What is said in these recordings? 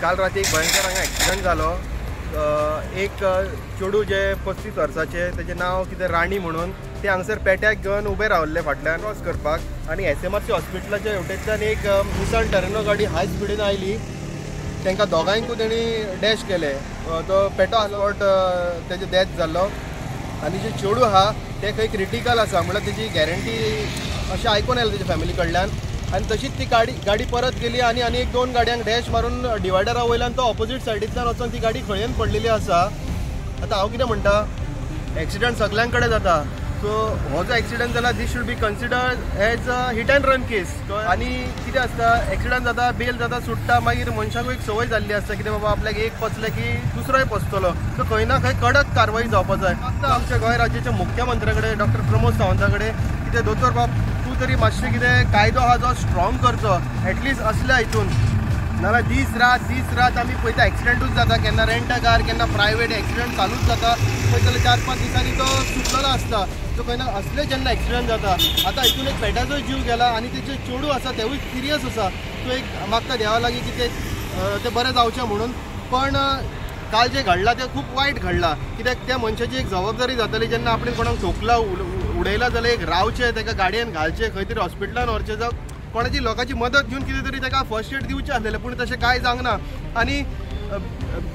काल राती एक भयंकर हांगा एक्सिडंट जालो। एक चेडू जे 35 वर्साचे, तेजें नांव कितें राणी म्हणून, ते हांगसर पेट्याक घेवन उबे रावल्ले फाटल्यान क्रॉस करपाक आनी SMRC हॉस्पिटलाच्या हेवटेच्यान एक निसान टर्नो गाडी हाय स्पिडीन आयली। तांकां दोगांयकूय तेणी डॅश केले। तो पेटो आसवट तेजे डेथ जाल्लो आनी जे चेडू आहा ते खंय क्रिटिकल आसा, म्हळ्यार तेजी गॅरंटी अशें आयकून येलें तेजे फॅमिली कडल्यान। आनी तशीच ती गाडी परत गेली आनी एक दोन गाडयांक डॅश मारून डिवायडरा वयल्यान तो ऑपोजीट सायडींतल्यान वचून ती गाडी खंयन पडलेली आसा। आतां हांव कितें म्हणटा, एक्सिडंट सगळ्यां कडेन जाता, सो हो जो एक्सिडंट जाला this should be considered as a hit and run case. आनी कितें आसता, एक्सिडंट जाता, बेल जाता, सुट्टा, मागीर मनशाकूय एक संवय जाल्ली आसता कितें बाबा आपल्याक एक पचले की दुसरोय पचतलो, सो खंय ना खंय कडक कारवाई जावपाक जाय। आतां आमच्या गोंय राज्याच्या मुख्यमंत्र्या कडेन डॉक्टर प्रमोद सावंता कडेन कितें दोतोर बाब तूं तरी मातशें कितें कायदो आहा जो स्ट्रॉंग करचो एटलिस्ट असल्या हितून, नाल्यार दीस रात आमी पळयता एक्सिडंटूच जाता, केन्ना रेंट अ कार, केन्ना प्रायवेट एक्सिडंट चालूच जाता, पळयतले 4-5 दिसांनी तो सुटलेलो आसता। सो खंय ना असले जेन्ना एक्सिडंट जाता, आतां हितून एक पेट्याचोय जीव गेला आनी तेजे चेडू आसा तेवूय सिरियस आसा। सो एक मागता देवा लागीं की तें बरें जावचें म्हणून। पण काल जें घडलां तें खूब वायट घडलां, कित्याक त्या मनशाची एक जबाबदारी जाताली जेन्ना आपणें कोणाक ठोकला उडयला जाल्यार एक रावचें, ताका गाडयेन घालचें, खंय तरी हॉस्पिटलान व्हरचें, जावं कोणाची लोकांची मदत घेवन कितें तरी ताका फर्स्ट एड दिवचें आसलेलें, पूण तशें कांय जावंक ना। आनी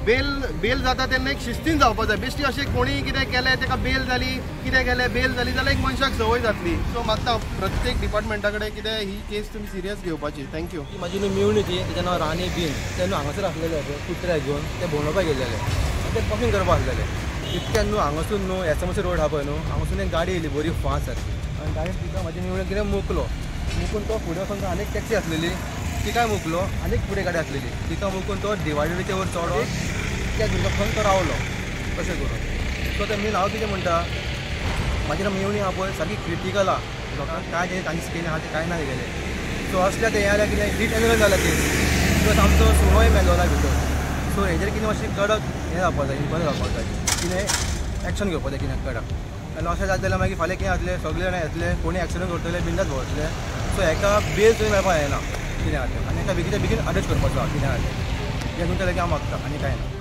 बेल जाता तेन्ना एक शिस्तीन जावपाक जाय। बेश्टी अशें कोणीय कितें केलें ताका बेल जाली, कितें केलें बेल जाली जाल्यार एक मनशाक संवय जातली। सो मागता प्रत्येक डिपार्टमेंटा कडेन कितें ही केस तुमी सिरियस घेवपाची। थँक्यू। म्हाजी न्हू मेवणीची, तेजें नांव राणी बीन, ते न्हू हांगासर आसलेले कुत्र्याक घेवन ते भोंवडोवपाक गेल्लेले, ते पॉकिंग करपाक आसलेले। तितक्यान न्हू हांगासून न्हू SMRC रोड आहा पळय न्हू, हांगासून एक गाडी येयली बरी फास्ट सारकी, आनी गाडयेन तिका म्हाजी मेवणीक कितें मुकून तो फुडें वचून आनीक टॅक्सी आसलेली तिकाय मुकलो, आनीक फुडें गाडी आसलेली तिका मुकून तो डिवायडरीचे वयर चडो त्या भुरग्याक खंय तो रावलो तशें करून। सो तें मेन हांव कितें म्हणटा, म्हाजी मेवणी आहा पळय सारकी क्रिटिकल आहा, लोकांक काय तें तांची स्किन आहा तें कांय ना गेलें। सो असल्या तें जाल्यार कितें हिट एंड रन जाल्यार केस, प्लस आमचो सुणोय मेलोला भितर। सो हेजेर कितें मातशें कडक हें जावपाक जाय, बरें जावपाक जाय, कितें एक्शन घेवपाक जाय कितें कडक। आनी अशें जाता जाल्यार मागीर फाल्यां कितें जातलें, सगळे जाण येतले, कोणी एक्सिडंट करतले, बिंदास भोंवतले। सो हेका बेल थंय मेळपाक जायना कितें जातलें, आनी हेका बेगीच्या बेगीन अरेस्ट करपाचो कितें जातलें हें तुमच्या लागीं हांव मागता, आनी कांय ना।